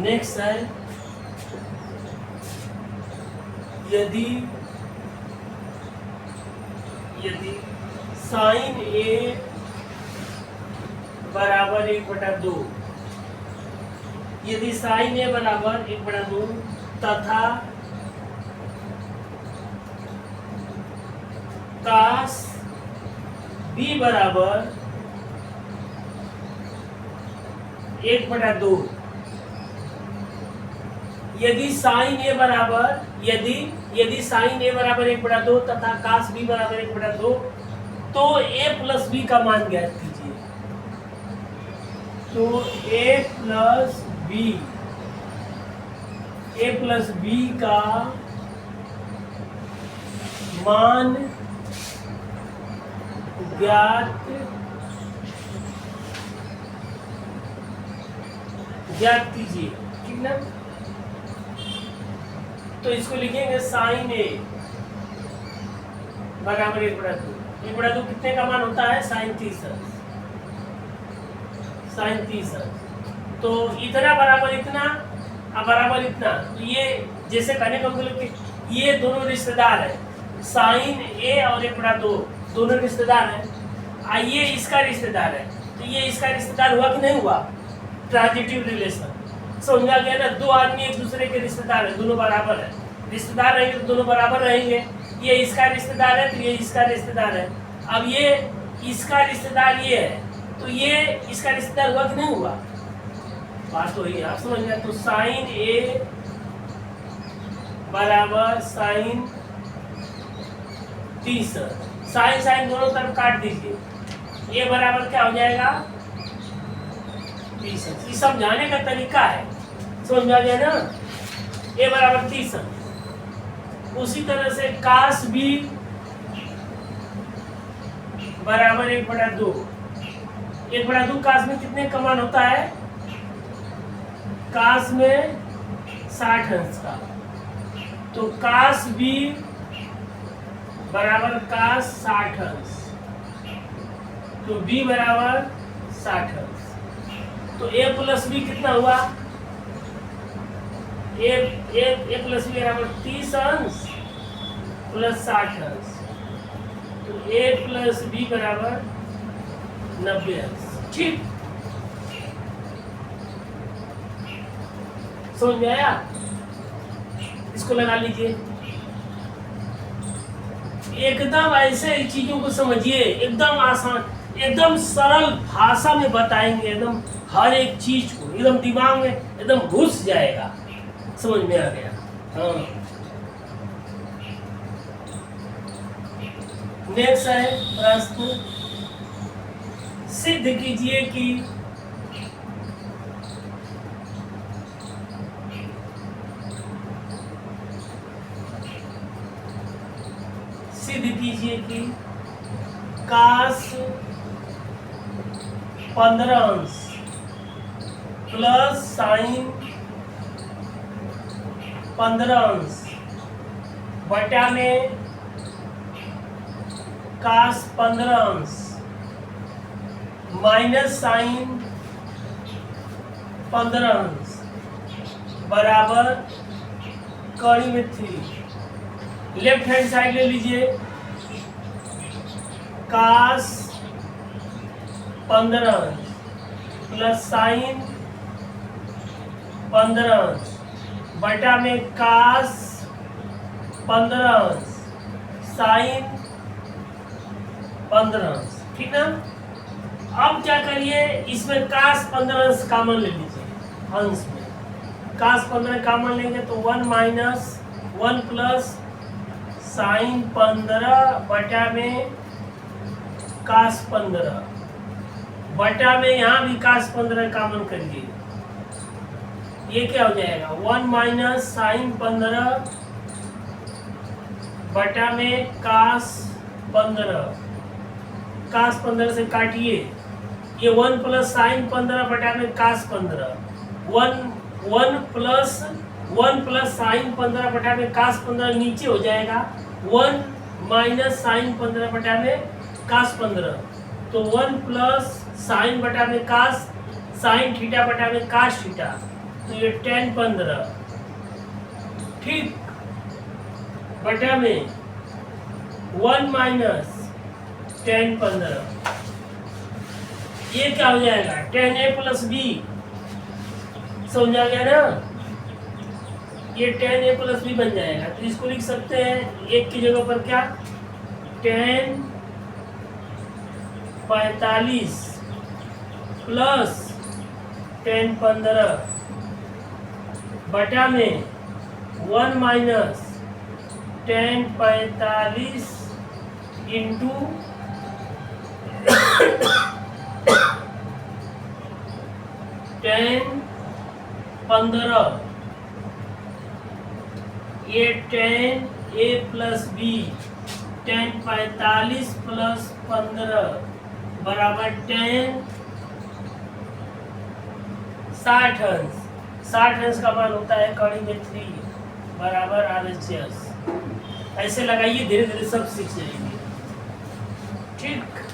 Next है यदि sign ए बराबर 1/2, यदि साइन ए बराबर 1/2 तथा कास बी बराबर 1/2, यदि साइन ए बराबर यदि साइन ए बराबर 1/2 तथा कास बी बराबर 1/2, तो a प्लस बी का मान ज्ञात कीजिए। तो a प्लस बी का मान ज्ञात कीजिए, ठीक ना। तो इसको लिखेंगे साइन ए बराबर 1/2। 1/2 कितने का मान होता है? साइन 30। तो इतना बराबर इतना बराबर इतना, तो ये जैसे कहने का मतलब कि ये दोनों रिश्तेदार है, साइन ए और 1/2 दोनों रिश्तेदार हैं। आइए इसका रिश्तेदार है, तो ये इसका रिश्तेदार हुआ कि नहीं हुआ? ट्रांजिटिव रिलेशन समझा गया ना। दो आदमी एक दूसरे के रिश्तेदार है, दोनों बराबर है, रिश्तेदार रहेंगे तो दोनों बराबर रहेंगे। ये इसका रिश्तेदार है तो ये इसका रिश्तेदार है। अब ये इसका रिश्तेदार ये है, तो ये इसका रिश्तेदार हुआ कि नहीं हुआ? बात वही है, आप समझ गए। तो साइन ए बराबर साइन 30, साइन दोनों तरफ काट दीजिए। ए बराबर क्या हो जाएगा? 30। ये समझाने का तरीका है, समझ में आ गया ना। ए बराबर 30। उसी तरह से कास बी बराबर 1/2। 1/2 कास में कितने का मान होता है? कास में 60 अंश का। तो कास बी बराबर कास 60 अंश, तो बी बराबर 60 अंश। तो ए प्लस बी कितना हुआ? ए प्लस बी बराबर 30 अंश प्लस 60 अंश, तो ए प्लस बी बराबर 90 अंश। ठीक, समझ में आया? इसको लगा लीजिए। एकदम ऐसे चीजों को समझिए, एकदम आसान, एकदम सरल भाषा में बताएंगे, एकदम हर एक चीज को एकदम दिमाग में एकदम घुस जाएगा। समझ में आ गया? हाँ। नेक्स्ट है प्रश्न, सिद्ध कीजिए कि कास 15 अंश प्लस साइन 15 अंश बटा में कास 15 अंश माइनस साइन 15 अंश बराबर कड़ी में 3। लेफ्ट हैंड साइड ले लीजिए। कास 15 अंश प्लस साइन 15 अंश बटा में कास 15 अंश साइन 15 अंश, ठीक ना। अब क्या करिए, इसमें कास 15 अंश कॉमन ले लीजिए। अंश में कास 15 कॉमन लेंगे तो 1 माइनस 1 प्लस साइन 15 बटा में कास 15 बटा में यहाँ भी कास 15 कॉमन करिए। ये क्या हो जाएगा? 1 माइनस साइन 15 बटा में कास 15। कास 15 से काटिए, ये 1 प्लस साइन 15 बटा में कास 15। 1 प्लस साइन 15 बटा में कास 15 नीचे हो जाएगा। 1 माइनस साइन 15 बटा में कास 15, तो 1 प्लस साइन बटा में कास साइन थीटा बटा में कास थीटा, तो ये tan 15 ठीक बटा में 1 माइनस tan 15, ये क्या हो जाएगा tan a प्लस बी, समझ आ गया ना, ये tan a प्लस बी बन जाएगा। तो इसको लिख सकते हैं एक की जगह पर क्या tan 45 प्लस tan 15 बटा में 1 माइनस tan 45 इंटू tan 15, ये tan a plus B tan 45 plus 15 बराबर tan 60 अंश। 60 अंश का मान होता है कड़ी में 3 बराबर RHS। ऐसे लगाइए, धीरे धीरे सब सीख जाएंगे। ठीक।